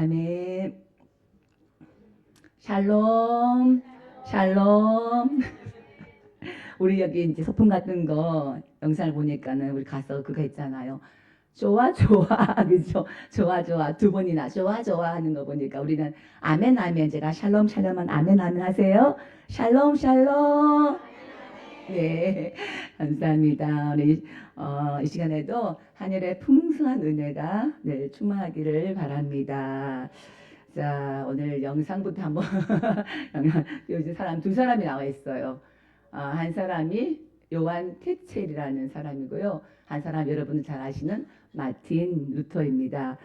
아멘. 샬롬, 샬롬. 우리 여기 이제 소풍 같은 거 영상을 보니까는 우리 가서 그거 있잖아요. 좋아, 좋아. 그죠? 좋아, 좋아. 두 번이나 좋아, 좋아 하는 거 보니까 우리는 아멘, 아멘. 제가 샬롬, 샬롬은 아멘, 아멘 하세요. 샬롬, 샬롬. 네, 감사합니다. 우리 이 시간에도 하늘의 풍성한 은혜가 늘 충만하기를 바랍니다. 자, 오늘 영상부터 한번 요즘 사람 두 사람이 나와 있어요. 한 사람이 요한 테첼이라는 사람이고요. 한 사람 여러분은 잘 아시는 마틴 루터입니다.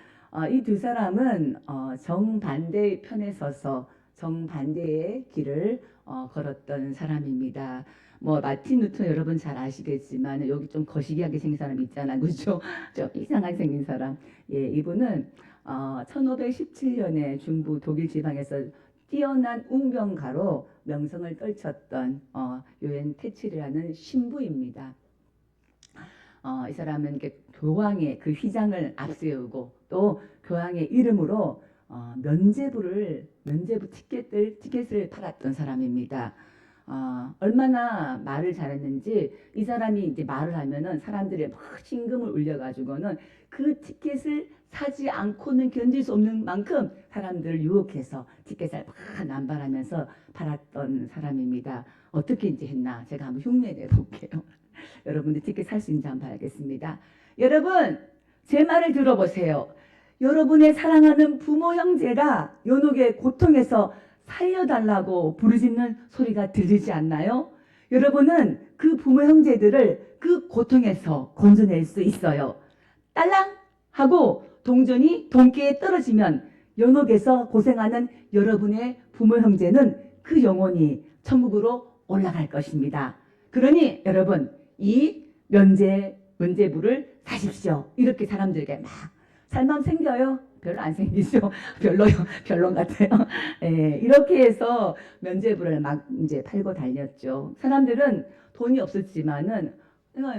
이 두 사람은 정반대의 편에 서서 정반대의 길을 걸었던 사람입니다. 뭐 마틴 루터 여러분 잘 아시겠지만 여기 좀 거시기하게 생긴 사람 있잖아, 그죠? 좀 이상하게 생긴 사람. 예, 이분은 1517년에 중부 독일 지방에서 뛰어난 웅변가로 명성을 떨쳤던 요한 테첼이라는 신부입니다. 이 사람은 이렇게 교황의 그 휘장을 앞세우고 또 교황의 이름으로 면죄부 티켓을 팔았던 사람입니다. 얼마나 말을 잘했는지 이 사람이 이제 말을 하면은 사람들이 막 신금을 울려가지고는 그 티켓을 사지 않고는 견딜 수 없는 만큼 사람들을 유혹해서 티켓을 막 남발하면서 팔았던 사람입니다. 어떻게 이제 했나 제가 한번 흉내내 볼게요. 여러분들 티켓 살 수 있는지 한번 봐야겠습니다. 여러분 제 말을 들어보세요. 여러분의 사랑하는 부모 형제가 연옥의 고통에서 살려달라고 부르짖는 소리가 들리지 않나요? 여러분은 그 부모 형제들을 그 고통에서 건져낼 수 있어요. 딸랑 하고 동전이 돈기에 떨어지면 연옥에서 고생하는 여러분의 부모 형제는 그 영혼이 천국으로 올라갈 것입니다. 그러니 여러분 이 면죄부를 사십시오. 이렇게 사람들에게 막 살만 생겨요? 별로 안 생기죠. 별론 같아요. 예, 이렇게 해서 면죄부를 막 이제 팔고 달렸죠. 사람들은 돈이 없었지만은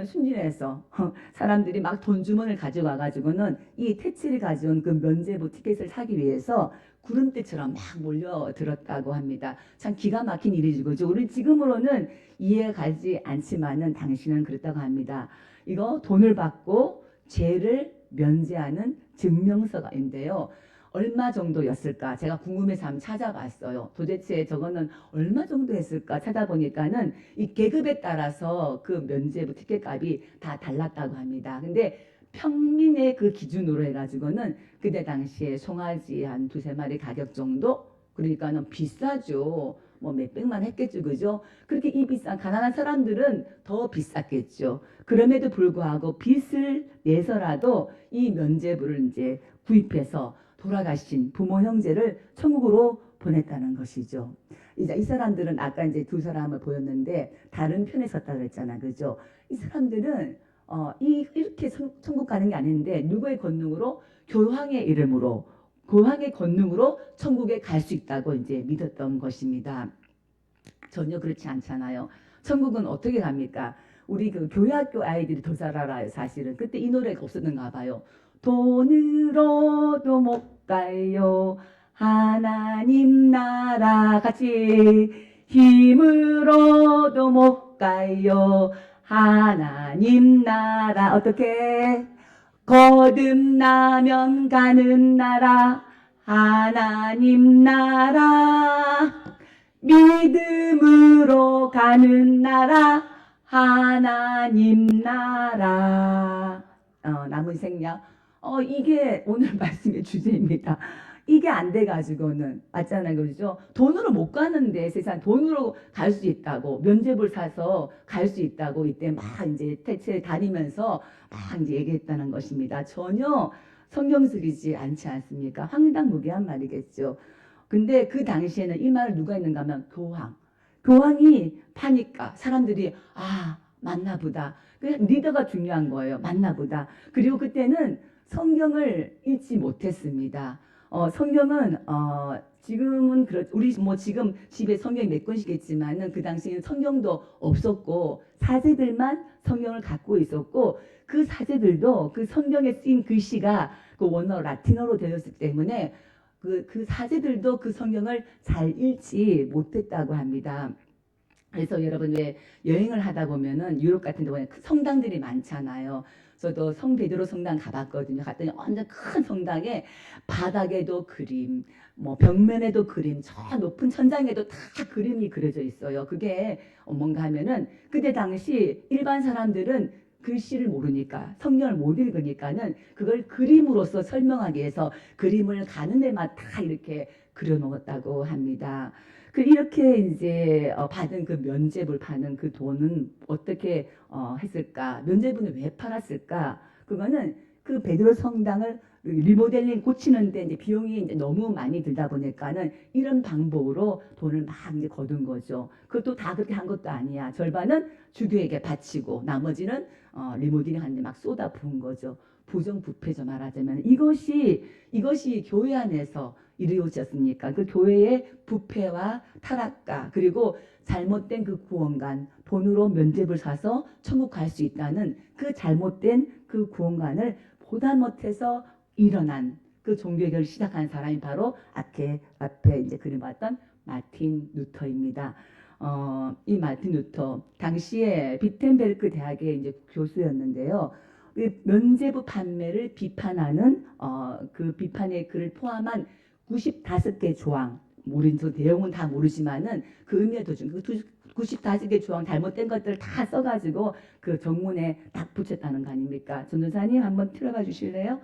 순진해서 사람들이 막 돈 주머니를 가져와 가지고는 이 테첼이 가져온 그 면죄부 티켓을 사기 위해서 구름대처럼 막 몰려들었다고 합니다. 참 기가 막힌 일이죠. 그죠? 우리 지금으로는 이해 가지 않지만은 당신은 그랬다고 합니다. 이거 돈을 받고 죄를 면제하는 증명서가인데요. 얼마 정도였을까? 제가 궁금해서 한번 찾아봤어요. 도대체 저거는 얼마 정도 했을까? 찾아보니까는 이 계급에 따라서 그 면죄부 티켓 값이 다 달랐다고 합니다. 근데 평민의 그 기준으로 해가지고는 그때 당시에 송아지 한 두세 마리 가격 정도? 그러니까는 비싸죠. 뭐 몇백만 했겠죠, 그죠? 그렇게 이 비싼 가난한 사람들은 더 비쌌겠죠. 그럼에도 불구하고 빚을 내서라도 이 면죄부를 이제 구입해서 돌아가신 부모 형제를 천국으로 보냈다는 것이죠. 이제 이 사람들은 아까 이제 두 사람을 보였는데 다른 편에 섰다 그랬잖아, 그죠? 이 사람들은 이렇게 천국 가는 게 아닌데 누구의 권능으로? 교황의 이름으로. 교황의 권능으로 천국에 갈 수 있다고 이제 믿었던 것입니다. 전혀 그렇지 않잖아요. 천국은 어떻게 갑니까? 우리 그 교회학교 아이들이 더 잘 알아요, 사실은. 그때 이 노래가 없었는가 봐요. 돈으로도 못 가요. 하나님 나라 같이 힘으로도 못 가요. 하나님 나라 어떻게? 거듭나면 가는 나라 하나님 나라 믿음으로 가는 나라 하나님 나라 남은 생략 이게 오늘 말씀의 주제입니다. 이게 안 돼가지고는 맞잖아요, 그렇죠? 돈으로 못 가는데 세상 돈으로 갈 수 있다고 면죄부를 사서 갈 수 있다고 이때 막 이제 대체 다니면서 막 이제 얘기했다는 것입니다. 전혀 성경적이지 않지 않습니까? 황당무계한 말이겠죠. 근데 그 당시에는 이 말을 누가 했는가 하면 교황이 파니까 사람들이 맞나 보다. 리더가 중요한 거예요. 맞나 보다. 그리고 그때는 성경을 읽지 못했습니다. 성경은 지금은 우리 뭐 지금 집에 성경이 몇 권씩 있지만은 그 당시에는 성경도 없었고 사제들만 성경을 갖고 있었고 그 사제들도 그 성경에 쓰인 글씨가 그 원어 라틴어로 되었기 때문에 그 사제들도 그 성경을 잘 읽지 못했다고 합니다. 그래서 여러분 왜 여행을 하다 보면은 유럽 같은 데 보면 성당들이 많잖아요. 저도 성 베드로 성당 가봤거든요. 갔더니 완전 큰 성당에 바닥에도 그림, 뭐 벽면에도 그림, 저 높은 천장에도 다 그림이 그려져 있어요. 그게 뭔가 하면은 그때 당시 일반 사람들은 글씨를 모르니까 성경을 못 읽으니까는 그걸 그림으로써 설명하기 위해서 그림을 가는 데만 다 이렇게 그려놓았다고 합니다. 그 이렇게 이제 받은 그 면죄부를 파는 그 돈은 어떻게 했을까? 면죄부는 왜 팔았을까? 그거는 그 베드로 성당을 리모델링 고치는데 이제 비용이 이제 너무 많이 들다 보니까는 이런 방법으로 돈을 막 이제 거둔 거죠. 그것도 다 그렇게 한 것도 아니야. 절반은 주교에게 바치고 나머지는 리모델링 하는데 막 쏟아 부은 거죠. 부정부패죠 말하자면 이것이 교회 안에서 이루어졌으니까 그 교회의 부패와 타락과 그리고 잘못된 그 구원관 돈으로 면죄부를 사서 천국 갈 수 있다는 그 잘못된 그 구원관을 보다 못해서 일어난 그 종교개혁을 시작한 사람이 바로 앞에 이제 그려봤던 마틴 루터입니다. 이 마틴 루터 당시에 비텐베르크 대학의 이제 교수였는데요. 면죄부 판매를 비판하는 그 비판의 글을 포함한 95개 조항, 우린 저 내용은 다 모르지만은 그 의미를 도중 그 95개 조항 잘못된 것들을 다 써가지고 그 정문에 딱 붙였다는 거 아닙니까? 전도사님 한번 틀어봐 주실래요?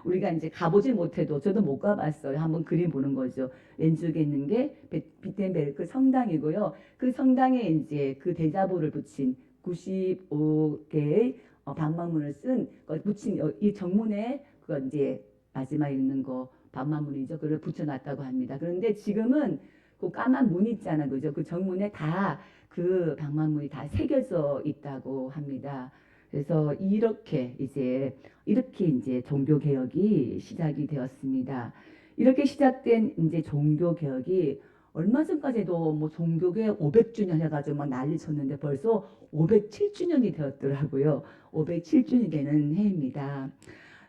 우리가 이제 가보질 못해도 저도 못 가봤어요. 한번 그림 보는 거죠. 왼쪽에 있는 게 비텐베르크 성당이고요. 그 성당에 이제 그 대자보를 붙인 95개의 방망문을 쓴 붙인 이 정문에 그 이제 마지막에 있는 거 방망문이죠. 그걸 붙여놨다고 합니다. 그런데 지금은 그 까만 문 있잖아, 그죠? 그 정문에 다 그 방망문이 다 새겨져 있다고 합니다. 그래서 이렇게 이제 종교 개혁이 시작이 되었습니다. 이렇게 시작된 이제 종교 개혁이 얼마 전까지도 뭐 종교 개혁 500주년 해가지고 막 난리 쳤는데 벌써 507주년이 되었더라고요. 507주년이 되는 해입니다.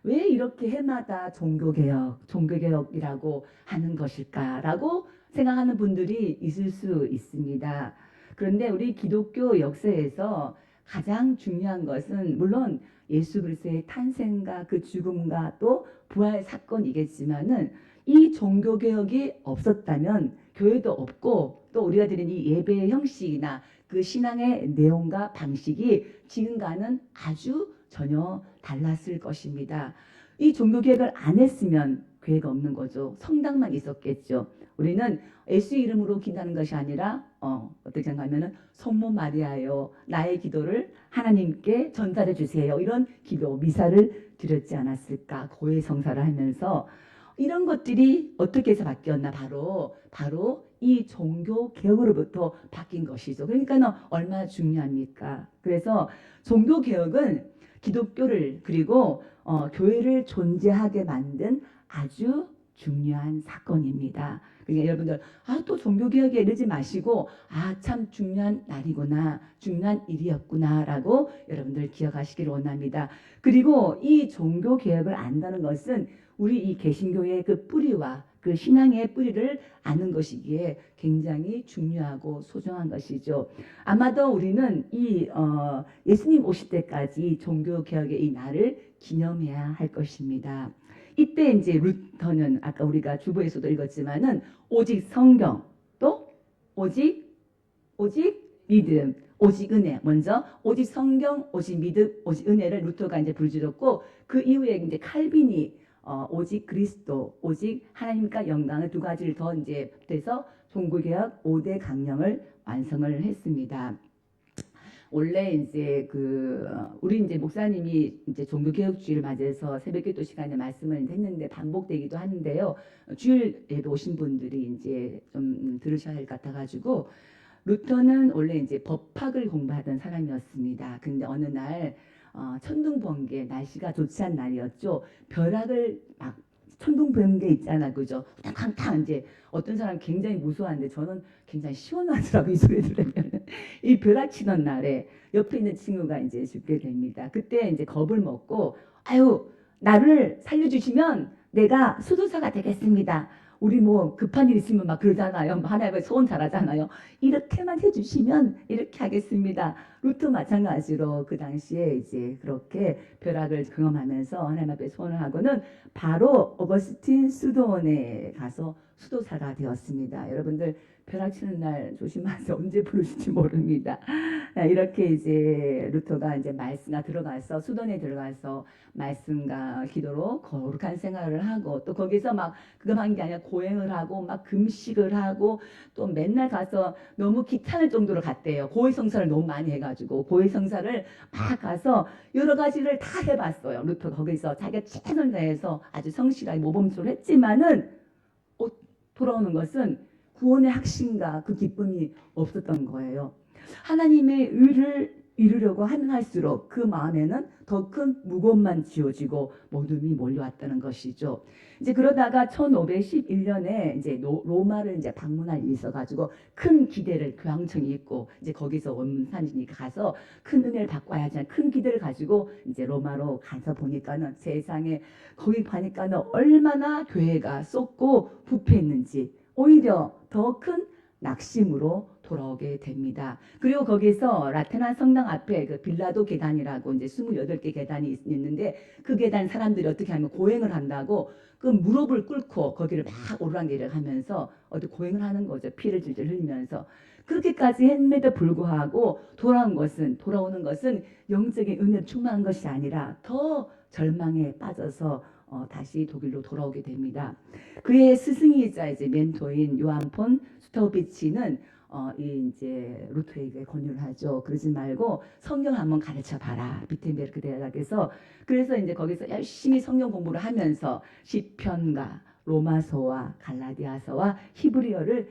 왜 이렇게 해마다 종교개혁이라고 하는 것일까라고 생각하는 분들이 있을 수 있습니다. 그런데 우리 기독교 역사에서 가장 중요한 것은 물론 예수 그리스도의 탄생과 그 죽음과 또 부활 사건이겠지만은 이 종교개혁이 없었다면 교회도 없고 또 우리가 드리는 이 예배의 형식이나 그 신앙의 내용과 방식이 지금과는 아주 전혀 달랐을 것입니다. 이 종교개혁을 안 했으면 교회가 없는 거죠. 성당만 있었겠죠. 우리는 예수 이름으로 기도하는 것이 아니라 어떻게 생각하면은 성모 마리아여 나의 기도를 하나님께 전달해 주세요. 이런 기도 미사를 드렸지 않았을까. 고해 성사를 하면서 이런 것들이 어떻게 해서 바뀌었나 바로 이 종교 개혁으로부터 바뀐 것이죠. 그러니까는 얼마나 중요합니까? 그래서 종교 개혁은 기독교를 그리고 교회를 존재하게 만든 아주 중요한 사건입니다. 그러니까 여러분들 또 종교개혁에 이르지 마시고 참 중요한 날이구나 중요한 일이었구나라고 여러분들 기억하시기를 원합니다. 그리고 이 종교개혁을 안다는 것은 우리 이 개신교의 그 뿌리와 그 신앙의 뿌리를 아는 것이기에 굉장히 중요하고 소중한 것이죠. 아마도 우리는 이 예수님 오실 때까지 종교 개혁의 이 날을 기념해야 할 것입니다. 이때 이제 루터는 아까 우리가 주보에서도 읽었지만은 오직 성경 또 오직 믿음 오직 은혜 먼저 오직 성경 오직 믿음 오직 은혜를 루터가 이제 불지렀고 그 이후에 이제 칼빈이 오직 그리스도, 오직 하나님과 영광을 두 가지를 더 이제 돼서 종교개혁 5대 강령을 완성을 했습니다. 원래 이제 우리 이제 목사님이 이제 종교개혁주의를 맞이해서 새벽기도 시간에 말씀을 했는데 반복되기도 하는데요. 주일 예배 오신 분들이 이제 좀 들으셔야 할 것 같아가지고 루터는 원래 이제 법학을 공부하던 사람이었습니다. 근데 어느 날 천둥 번개 날씨가 좋지 않은 날이었죠. 벼락을 막 천둥 번개 있잖아, 그죠? 탕탕 이제 어떤 사람 굉장히 무서워하는데 저는 굉장히 시원하더라고 이 소리 들으면 이 벼락 치던 날에 옆에 있는 친구가 이제 죽게 됩니다. 그때 이제 겁을 먹고 나를 살려주시면 내가 수도사가 되겠습니다. 우리 뭐 급한 일 있으면 막 그러잖아요. 하나님의 소원 잘하잖아요. 이렇게만 해주시면 이렇게 하겠습니다. 루트 마찬가지로 그 당시에 이제 그렇게 벼락을 경험하면서 하나님 앞에 소원을 하고는 바로 어거스틴 수도원에 가서 수도사가 되었습니다. 여러분들 벼락 치는 날 조심하세요. 언제 부르실지 모릅니다. 이렇게 이제 루터가 이제 말씀가 들어가서 수도원에 들어가서 말씀과 기도로 거룩한 생활을 하고 또 거기서 막 그것만 한 게 아니라 고행을 하고 막 금식을 하고 또 맨날 가서 너무 귀찮을 정도로 갔대요. 고해성사를 너무 많이 해가지고 고해성사를 막 가서 여러 가지를 다 해봤어요. 루터 거기서 자기가 최선을 다해서 아주 성실하게 모범수를 했지만은 돌아오는 것은 구원의 확신과 그 기쁨이 없었던 거예요. 하나님의 의를 이루려고 하면 할수록 그 마음에는 더 큰 무거움만 지어지고 모둠이 몰려왔다는 것이죠. 이제 그러다가 1511년에 이제 로마를 이제 방문할 일이 있어가지고 큰 기대를 교황청이 있고 이제 거기서 원산진이 가서 큰 은혜를 받고 와야지 큰 기대를 가지고 이제 로마로 가서 보니까는 세상에 거기 가니까는 얼마나 교회가 쏟고 부패했는지 오히려 더 큰 낙심으로 돌아오게 됩니다. 그리고 거기서 라테난 성당 앞에 그 빌라도 계단이라고 이제 28개 계단이 있는데 그 계단 사람들이 어떻게 하면 고행을 한다고 그 무릎을 꿇고 거기를 막 오르락내리락 하면서 어디 고행을 하는 거죠. 피를 질질 흘리면서. 그렇게까지 했음에도 불구하고 돌아오는 것은 영적인 은혜로 충만한 것이 아니라 더 절망에 빠져서 다시 독일로 돌아오게 됩니다. 그의 스승이자 이제 멘토인 요한 폰 스타우비치는 이제 루터에게 권유를 하죠. 그러지 말고 성경 한번 가르쳐 봐라. 비텐베르크 대학에서. 그래서 이제 거기서 열심히 성경 공부를 하면서 시편과 로마서와 갈라디아서와 히브리서를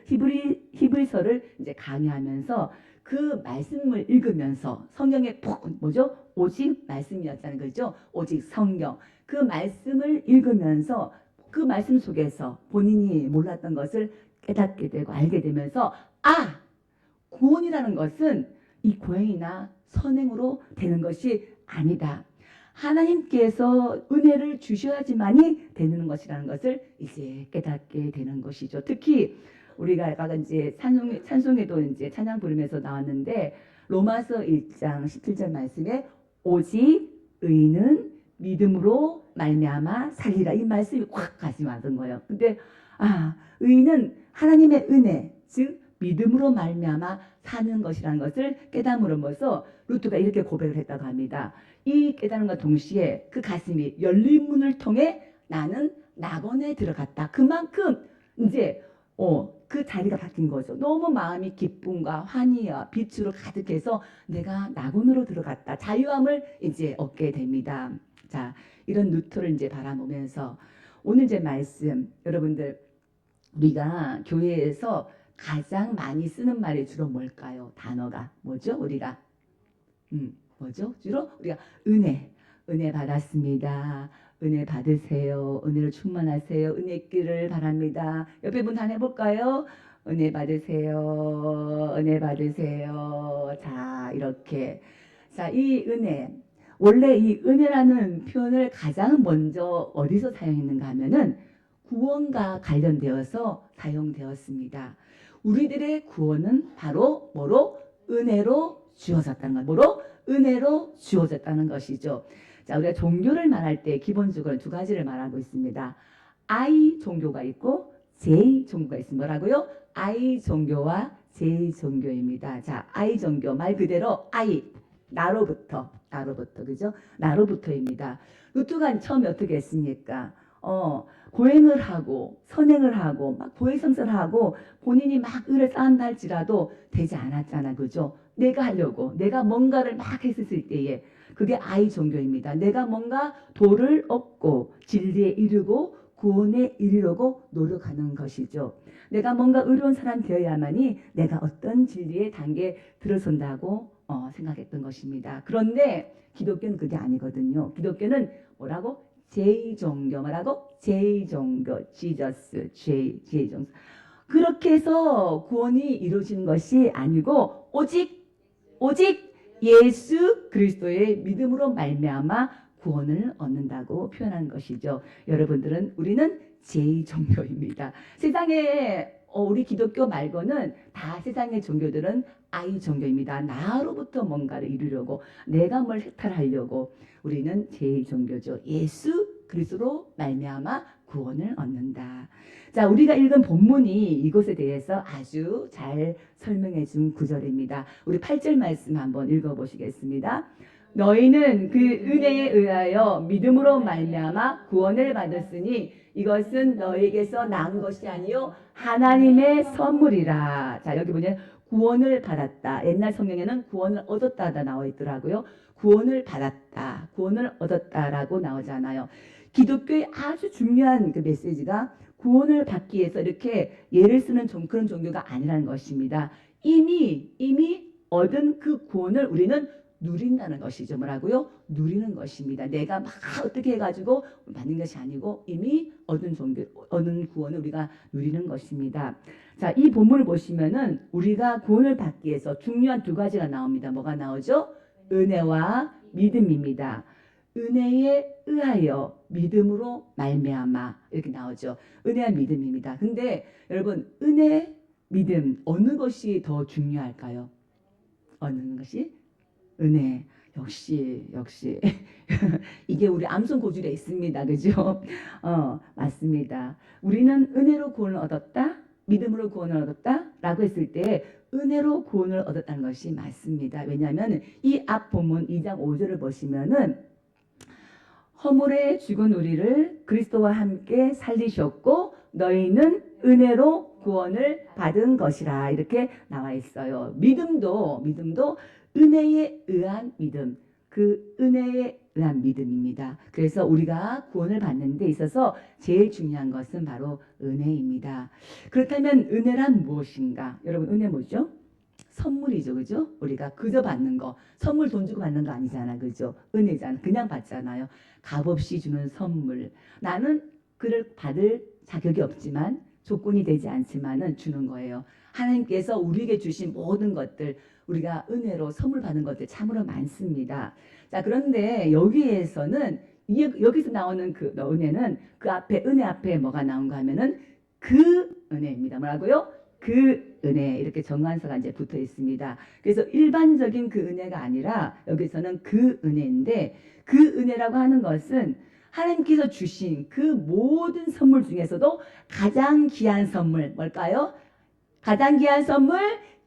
이제 강의하면서 그 말씀을 읽으면서 성경에 뭐죠? 오직 말씀이었다는 거죠. 오직 성경. 그 말씀을 읽으면서 그 말씀 속에서 본인이 몰랐던 것을 깨닫게 되고 알게 되면서 구원이라는 것은 이 고행이나 선행으로 되는 것이 아니다. 하나님께서 은혜를 주셔야지만이 되는 것이라는 것을 이제 깨닫게 되는 것이죠. 특히 우리가 아까 이제 찬송에도 이제 찬양 부르면서 나왔는데 로마서 1장 17절 말씀에 오직 의인은 믿음으로 말미암아 살리라 이 말씀이 확 가슴에 와닿은 거예요. 근데 의인은 하나님의 은혜 즉 믿음으로 말미암아 사는 것이라는 것을 깨달음으로써 루트가 이렇게 고백을 했다고 합니다. 이 깨달음과 동시에 그 가슴이 열린 문을 통해 나는 낙원에 들어갔다. 그만큼 이제 그 자리가 바뀐 거죠. 너무 마음이 기쁨과 환희와 빛으로 가득해서 내가 낙원으로 들어갔다. 자유함을 이제 얻게 됩니다. 자, 이런 루터를 이제 바라보면서 오늘 이제 말씀 여러분들 우리가 교회에서 가장 많이 쓰는 말이 주로 뭘까요? 단어가 뭐죠? 우리가 뭐죠? 주로 우리가 은혜 받았습니다. 은혜 받으세요. 은혜를 충만하세요. 은혜 있기를 바랍니다. 옆에 분 다 해볼까요? 은혜 받으세요. 은혜 받으세요. 자, 이렇게. 자, 이 은혜. 원래 이 은혜라는 표현을 가장 먼저 어디서 사용했는가 하면은 구원과 관련되어서 사용되었습니다. 우리들의 구원은 바로 뭐로? 은혜로 주어졌다는 것. 뭐로? 은혜로 주어졌다는 것이죠. 자, 우리가 종교를 말할 때 기본적으로 두 가지를 말하고 있습니다. I 종교가 있고 J 종교가 있습니다. 뭐라고요? I 종교와 J 종교입니다. 자, I 종교 말 그대로 I 나로부터 그죠? 나로부터입니다. 루트가 처음에 어떻게 했습니까? 고행을 하고 선행을 하고 막 고해성사를 하고 본인이 막 의를 쌓은다 할지라도 되지 않았잖아. 그죠? 내가 하려고 내가 뭔가를 막 했을 때에 그게 I 종교입니다. 내가 뭔가 도를 얻고 진리에 이르고 구원에 이르려고 노력하는 것이죠. 내가 뭔가 의로운 사람 되어야만이 내가 어떤 진리의 단계에 들어선다고 생각했던 것입니다. 그런데 기독교는 그게 아니거든요. 기독교는 뭐라고? J종교. 뭐라고? J종교. 지저스. J종교. 그렇게 해서 구원이 이루어지는 것이 아니고 오직 예수 그리스도의 믿음으로 말미암아 구원을 얻는다고 표현한 것이죠. 여러분들은 우리는 제2종교입니다. 세상에 우리 기독교 말고는 다 세상의 종교들은 아이 종교입니다. 나로부터 뭔가를 이루려고 내가 뭘 획탈하려고 우리는 제2종교죠. 예수 그리스도로 말미암아 구원을 얻는다. 자, 우리가 읽은 본문이 이것에 대해서 아주 잘 설명해 준 구절입니다. 우리 8절 말씀 한번 읽어보시겠습니다. 너희는 그 은혜에 의하여 믿음으로 말미암아 구원을 받았으니 이것은 너희에게서 난 것이 아니요 하나님의 선물이라. 자, 여기 보면 구원을 받았다. 옛날 성경에는 구원을 얻었다가 나와 있더라고요. 구원을 받았다, 구원을 얻었다라고 나오잖아요. 기독교의 아주 중요한 그 메시지가 구원을 받기 위해서 이렇게 예를 쓰는 그런 종교가 아니라는 것입니다. 이미 얻은 그 구원을 우리는 누린다는 것이죠. 뭐라고요? 누리는 것입니다. 내가 막 어떻게 해가지고 받는 것이 아니고 이미 얻은 구원을 우리가 누리는 것입니다. 자, 이 본문을 보시면은 우리가 구원을 받기 위해서 중요한 두 가지가 나옵니다. 뭐가 나오죠? 은혜와 믿음입니다. 은혜에 의하여 믿음으로 말미암아 이렇게 나오죠. 은혜와 믿음입니다. 근데 여러분 은혜, 믿음 어느 것이 더 중요할까요? 어느 것이? 은혜. 역시 이게 우리 암송 고줄에 있습니다. 그죠? 맞습니다. 우리는 은혜로 구원을 얻었다, 믿음으로 구원을 얻었다 라고 했을 때 은혜로 구원을 얻었다는 것이 맞습니다. 왜냐하면 이 앞 본문 2장 5절을 보시면은 허물에 죽은 우리를 그리스도와 함께 살리셨고 너희는 은혜로 구원을 받은 것이라 이렇게 나와 있어요. 믿음도 은혜에 의한 믿음, 그 은혜에 의한 믿음입니다. 그래서 우리가 구원을 받는 데 있어서 제일 중요한 것은 바로 은혜입니다. 그렇다면 은혜란 무엇인가? 여러분 은혜 뭐죠? 선물이죠. 그죠? 우리가 그저 받는 거, 선물 돈 주고 받는 거 아니잖아. 그죠? 은혜잖아. 그냥 받잖아요. 값없이 주는 선물. 나는 그를 받을 자격이 없지만 조건이 되지 않지만은 주는 거예요. 하나님께서 우리에게 주신 모든 것들, 우리가 은혜로 선물 받는 것들 참으로 많습니다. 자, 그런데 여기에서는 여기서 나오는 그 은혜는 그 앞에 은혜 앞에 뭐가 나온가 하면은 그 은혜입니다. 뭐라고요? 그 은혜 이렇게 정관사가 이제 붙어 있습니다. 그래서 일반적인 그 은혜가 아니라 여기서는 그 은혜인데 그 은혜라고 하는 것은 하나님께서 주신 그 모든 선물 중에서도 가장 귀한 선물 뭘까요? 가장 귀한 선물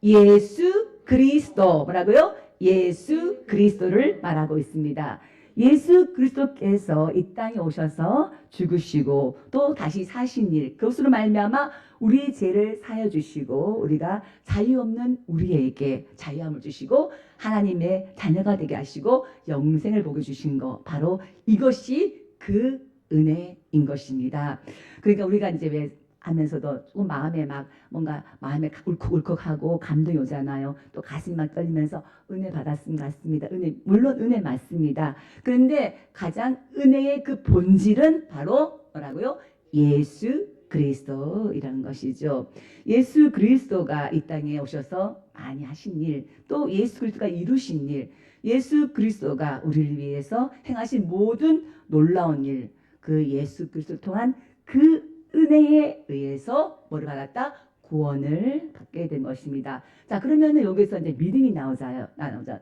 예수 그리스도. 뭐라고요? 예수 그리스도를 말하고 있습니다. 예수 그리스도께서 이 땅에 오셔서 죽으시고 또 다시 사신 일, 그것으로 말미암아 우리의 죄를 사여 주시고 우리가 자유 없는 우리에게 자유함을 주시고 하나님의 자녀가 되게 하시고 영생을 보게 주신 거, 바로 이것이 그 은혜인 것입니다. 그러니까 우리가 이제 왜 하면서도 조금 마음에 막 뭔가 마음에 울컥울컥하고 감동이 오잖아요. 또 가슴이 막 떨리면서 은혜 받았음 같습니다. 은혜, 물론 은혜 맞습니다. 그런데 가장 은혜의 그 본질은 바로 뭐라고요? 예수 그리스도이라는 것이죠. 예수 그리스도가 이 땅에 오셔서 많이 하신 일, 또 예수 그리스도가 이루신 일, 예수 그리스도가 우리를 위해서 행하신 모든 놀라운 일, 그 예수 그리스도를 통한 그 은혜에 의해서 뭐를 받았다? 구원을 받게 된 것입니다. 자, 그러면은 여기서 이제 믿음이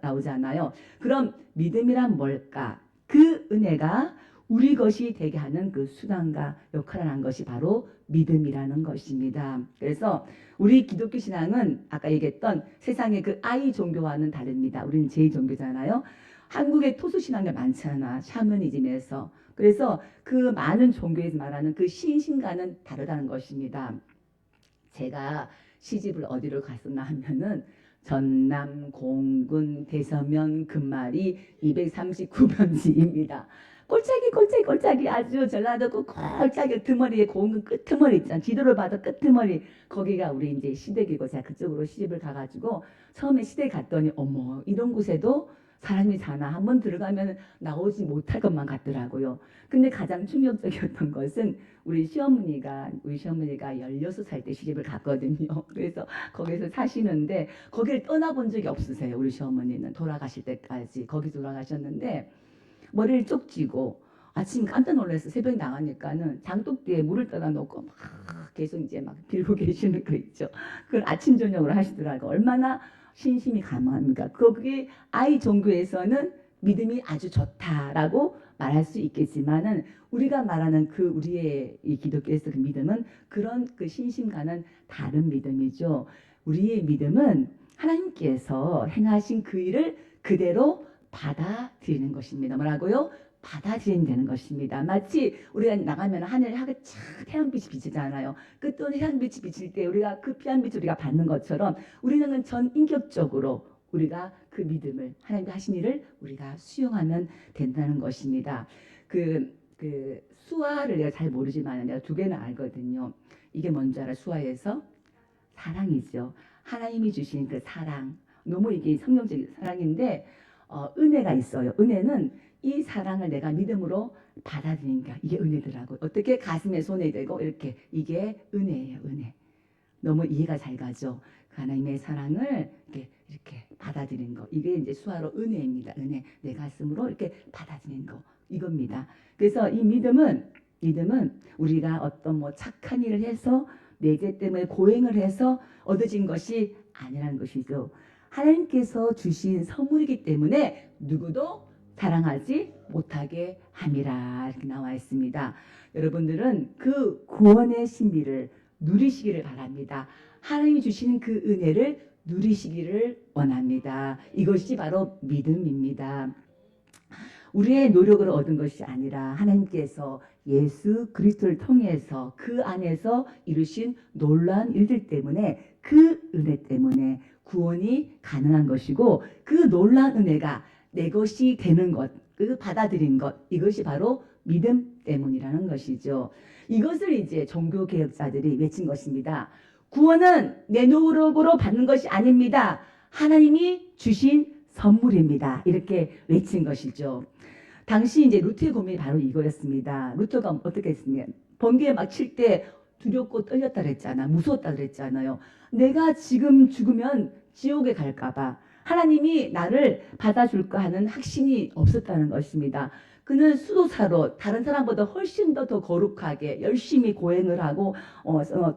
나오잖아요. 그럼 믿음이란 뭘까? 그 은혜가 우리 것이 되게 하는 그 수단과 역할을 한 것이 바로 믿음이라는 것입니다. 그래서 우리 기독교 신앙은 아까 얘기했던 세상의 그 아이 종교와는 다릅니다. 우리는 제2종교잖아요. 한국의 토수 신앙이 많잖아. 샤머니즘에서. 그래서 그 많은 종교에서 말하는 그 신신과는 다르다는 것입니다. 제가 시집을 어디로 갔었나 하면은 전남, 공군, 대서면, 금마리 239번지입니다. 꼴짝이 아주 전라도 그 꼴짝이 끄트머리에 공군 끄트머리 있잖아. 지도를 봐도 끄트머리, 거기가 우리 이제 시댁이고 제가 그쪽으로 시집을 가가지고 처음에 시댁 갔더니 어머 이런 곳에도 사람이 사나, 한번 들어가면 나오지 못할 것만 같더라고요. 근데 가장 충격적이었던 것은 우리 시어머니가 16살 때 시집을 갔거든요. 그래서 거기서 사시는데 거기를 떠나본 적이 없으세요. 우리 시어머니는 돌아가실 때까지 거기 돌아가셨는데 머리를 쪽지고 아침 깜짝 놀라서 새벽에 나가니까는 장독대에 물을 떠다 놓고 막 계속 이제 막 빌고 계시는 거 있죠. 그걸 아침 저녁으로 하시더라고. 얼마나 신심이 강합니까? 그게 아이 종교에서는 믿음이 아주 좋다라고 말할 수 있겠지만은 우리가 말하는 그 우리의 이 기독교에서 그 믿음은 그런 그 신심과는 다른 믿음이죠. 우리의 믿음은 하나님께서 행하신 그 일을 그대로 받아들이는 것입니다. 뭐라고요? 받아들이면 되는 것입니다. 마치 우리가 나가면 하늘에 하게 쫙 태양빛이 비치잖아요. 끝도 태양빛이 비칠 때 우리가 그 태양빛을 우리가 받는 것처럼 우리는 전 인격적으로 우리가 그 믿음을 하나님께 하신 일을 우리가 수용하면 된다는 것입니다. 그 수화를 내가 잘 모르지만 내가 두 개는 알거든요. 이게 뭔지 알아? 수화에서 사랑이죠. 하나님이 주신 그 사랑. 너무 이게 성경적인 사랑인데 은혜가 있어요. 은혜는 이 사랑을 내가 믿음으로 받아들이니까 이게 은혜더라고요. 어떻게 가슴에 손에 대고 이렇게 이게 은혜예요. 은혜. 너무 이해가 잘 가죠. 하나님의 사랑을 이렇게 받아들이는 거. 이게 이제 수화로 은혜입니다. 은혜. 내 가슴으로 이렇게 받아들이는 거. 이겁니다. 그래서 이 믿음은 우리가 어떤 뭐 착한 일을 해서 내 죄 때문에 고행을 해서 얻어진 것이 아니라는 것이죠. 하나님께서 주신 선물이기 때문에 누구도 사랑하지 못하게 함이라 이렇게 나와 있습니다. 여러분들은 그 구원의 신비를 누리시기를 바랍니다. 하나님이 주시는 그 은혜를 누리시기를 원합니다. 이것이 바로 믿음입니다. 우리의 노력으로 얻은 것이 아니라 하나님께서 예수 그리스도를 통해서 그 안에서 이루신 놀라운 일들 때문에 그 은혜 때문에 구원이 가능한 것이고 그 놀라운 은혜가 내 것이 되는 것, 그 받아들인 것 이것이 바로 믿음 때문이라는 것이죠. 이것을 이제 종교개혁자들이 외친 것입니다. 구원은 내 노력으로 받는 것이 아닙니다. 하나님이 주신 선물입니다. 이렇게 외친 것이죠. 당시 이제 루터의 고민이 바로 이거였습니다. 루터가 어떻게 했습니까? 번개에 막 칠 때 두렵고 떨렸다 그랬잖아. 무서웠다 그랬잖아요. 내가 지금 죽으면 지옥에 갈까봐 하나님이 나를 받아줄까 하는 확신이 없었다는 것입니다. 그는 수도사로 다른 사람보다 훨씬 더 거룩하게 열심히 고행을 하고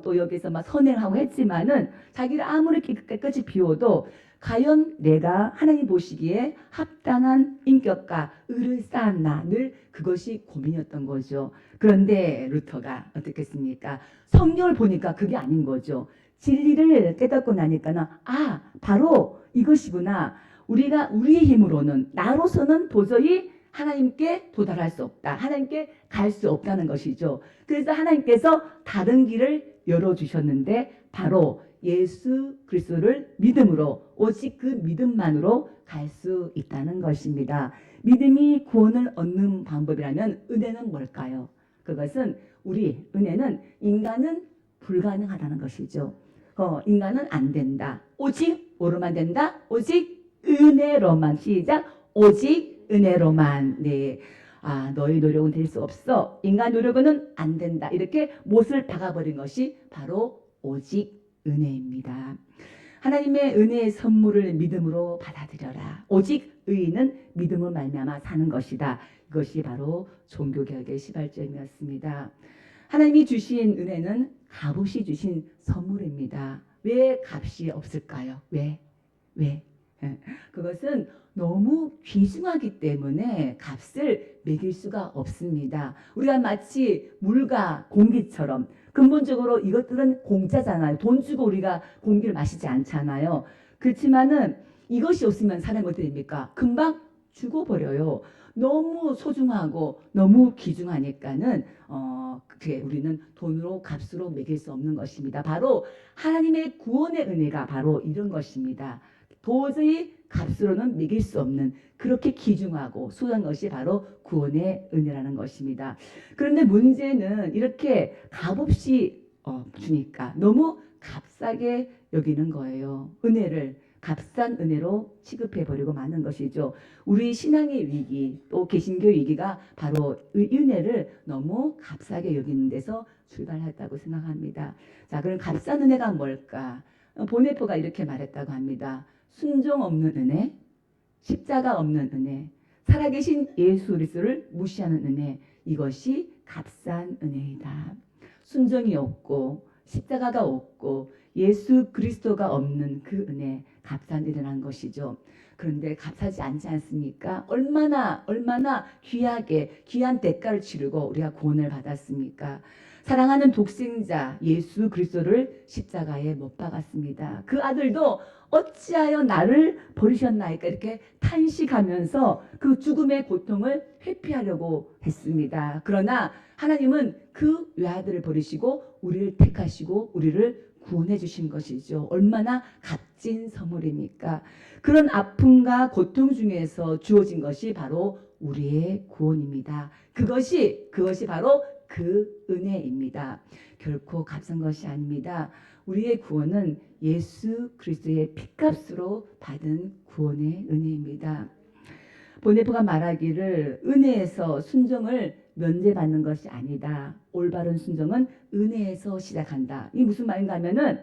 또 여기서 막 선행하고 했지만은 자기를 아무리 깨끗이 비워도 과연 내가 하나님 보시기에 합당한 인격과 의를 쌓았나 늘 그것이 고민이었던 거죠. 그런데 루터가 어떻게 했습니까? 성경을 보니까 그게 아닌 거죠. 진리를 깨닫고 나니까는 바로 이것이구나. 우리가 우리의 힘으로는 나로서는 도저히 하나님께 도달할 수 없다. 하나님께 갈 수 없다는 것이죠. 그래서 하나님께서 다른 길을 열어주셨는데 바로 예수 그리스도를 믿음으로 오직 그 믿음만으로 갈 수 있다는 것입니다. 믿음이 구원을 얻는 방법이라면 은혜는 뭘까요? 그것은 은혜는 인간은 불가능하다는 것이죠. 인간은 안 된다. 오직 뭐로만 된다? 오직 은혜로만. 시작. 오직 은혜로만. 네. 너의 노력은 될 수 없어. 인간 노력은 안 된다. 이렇게 못을 박아버린 것이 바로 오직 은혜입니다. 하나님의 은혜의 선물을 믿음으로 받아들여라. 오직 의인은 믿음으로 말미암아 사는 것이다. 이것이 바로 종교개혁의 시발점이었습니다. 하나님이 주신 은혜는 값없이 주신 선물입니다. 왜 값이 없을까요? 왜? 그것은 너무 귀중하기 때문에 값을 매길 수가 없습니다. 우리가 마치 물과 공기처럼 근본적으로 이것들은 공짜잖아요. 돈 주고 우리가 공기를 마시지 않잖아요. 그렇지만은 이것이 없으면 사람이 어떻게 됩니까? 금방 죽어버려요. 너무 소중하고 너무 귀중하니까는 그게 우리는 돈으로 값으로 매길 수 없는 것입니다. 바로 하나님의 구원의 은혜가 바로 이런 것입니다. 도저히 값으로는 매길 수 없는 그렇게 귀중하고 소중한 것이 바로 구원의 은혜라는 것입니다. 그런데 문제는 이렇게 값없이 주니까 너무 값싸게 여기는 거예요. 은혜를 값싼 은혜로 취급해버리고 마는 것이죠. 우리 신앙의 위기 또 개신교의 위기가 바로 이 은혜를 너무 값싸게 여기는 데서 출발했다고 생각합니다. 자, 그럼 값싼 은혜가 뭘까? 보네포가 이렇게 말했다고 합니다. 순종 없는 은혜, 십자가 없는 은혜, 살아계신 예수 그리스도를 무시하는 은혜, 이것이 값싼 은혜이다. 순종이 없고 십자가가 없고 예수 그리스도가 없는 그 은혜, 값싼 은혜라는 것이죠. 그런데 값하지 않지 않습니까? 얼마나 귀하게 귀한 대가를 치르고 우리가 구원을 받았습니까? 사랑하는 독생자 예수 그리스도를 십자가에 못 박았습니다. 그 아들도 어찌하여 나를 버리셨나이까 이렇게 탄식하면서 그 죽음의 고통을 회피하려고 했습니다. 그러나 하나님은 그 외아들을 버리시고 우리를 택하시고 우리를 구원해 주신 것이죠. 얼마나 값진 선물입니까? 그런 아픔과 고통 중에서 주어진 것이 바로 우리의 구원입니다. 그것이 바로 그 은혜입니다. 결코 값싼 것이 아닙니다. 우리의 구원은 예수 그리스도의 피값으로 받은 구원의 은혜입니다. 보네프가 말하기를 은혜에서 순종을 면제받는 것이 아니다. 올바른 순종은 은혜에서 시작한다. 이게 무슨 말인가 하면은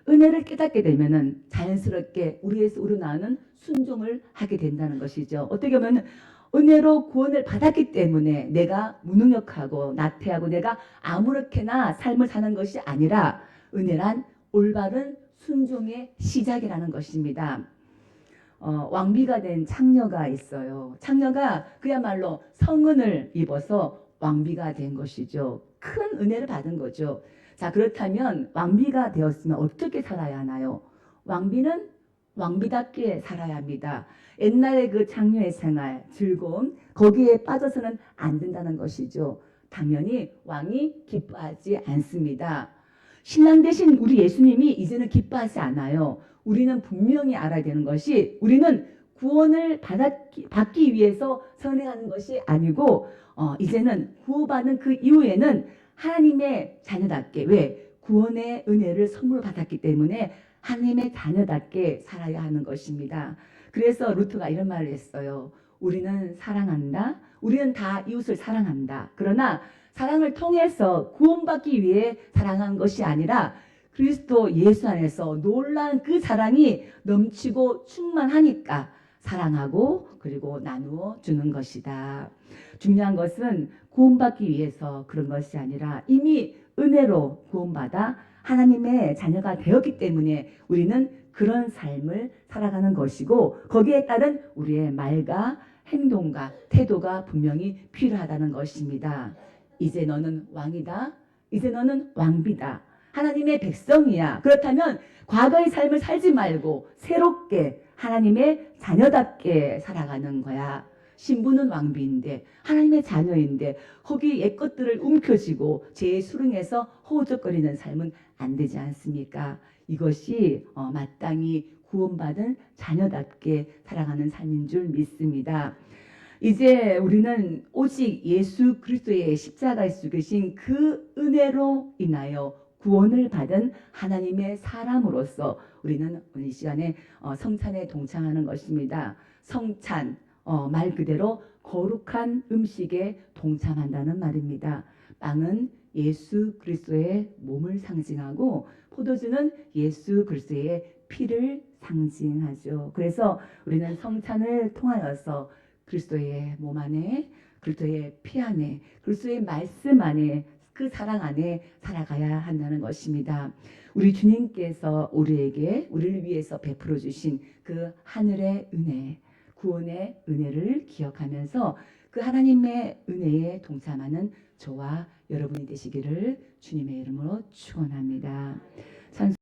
은혜를 깨닫게 되면은 자연스럽게 우리에서 우러나오는 순종을 하게 된다는 것이죠. 어떻게 보면 은혜로 구원을 받았기 때문에 내가 무능력하고 나태하고 내가 아무렇게나 삶을 사는 것이 아니라 은혜란 올바른 순종의 시작이라는 것입니다. 왕비가 된 창녀가 있어요. 창녀가 그야말로 성은을 입어서 왕비가 된 것이죠. 큰 은혜를 받은 거죠. 자, 그렇다면 왕비가 되었으면 어떻게 살아야 하나요? 왕비는 왕비답게 살아야 합니다. 옛날의 그 창녀의 생활, 즐거움, 거기에 빠져서는 안 된다는 것이죠. 당연히 왕이 기뻐하지 않습니다. 신랑 되신 우리 예수님이 이제는 기뻐하지 않아요. 우리는 분명히 알아야 되는 것이 우리는 구원을 받기 위해서 선행하는 것이 아니고 이제는 구원받는 그 이후에는 하나님의 자녀답게 왜? 구원의 은혜를 선물 받았기 때문에 하나님의 자녀답게 살아야 하는 것입니다. 그래서 루터가 이런 말을 했어요. 우리는 사랑한다. 우리는 다 이웃을 사랑한다. 그러나 사랑을 통해서 구원받기 위해 사랑한 것이 아니라 그리스도 예수 안에서 놀라운 그 사랑이 넘치고 충만하니까 사랑하고 그리고 나누어 주는 것이다. 중요한 것은 구원받기 위해서 그런 것이 아니라 이미 은혜로 구원받아 하나님의 자녀가 되었기 때문에 우리는 그런 삶을 살아가는 것이고 거기에 따른 우리의 말과 행동과 태도가 분명히 필요하다는 것입니다. 이제 너는 왕이다. 이제 너는 왕비다. 하나님의 백성이야. 그렇다면 과거의 삶을 살지 말고 새롭게 하나님의 자녀답게 살아가는 거야. 신부는 왕비인데 하나님의 자녀인데 거기 옛것들을 움켜쥐고 죄의 수렁에서 허우적거리는 삶은 안 되지 않습니까? 이것이 마땅히 구원받은 자녀답게 살아가는 삶인 줄 믿습니다. 이제 우리는 오직 예수 그리스도의 십자가에 죽으신 그 은혜로 인하여 구원을 받은 하나님의 사람으로서 우리는 이 시간에 성찬에 동참하는 것입니다. 성찬, 말 그대로 거룩한 음식에 동참한다는 말입니다. 빵은 예수 그리스도의 몸을 상징하고 포도주는 예수 그리스도의 피를 상징하죠. 그래서 우리는 성찬을 통하여서 그리스도의 몸 안에, 그리스도의 피 안에, 그리스도의 말씀 안에, 그 사랑 안에 살아가야 한다는 것입니다. 우리 주님께서 우리를 위해서 베풀어 주신 그 하늘의 은혜, 구원의 은혜를 기억하면서 그 하나님의 은혜에 동참하는 저와 여러분이 되시기를 주님의 이름으로 축원합니다.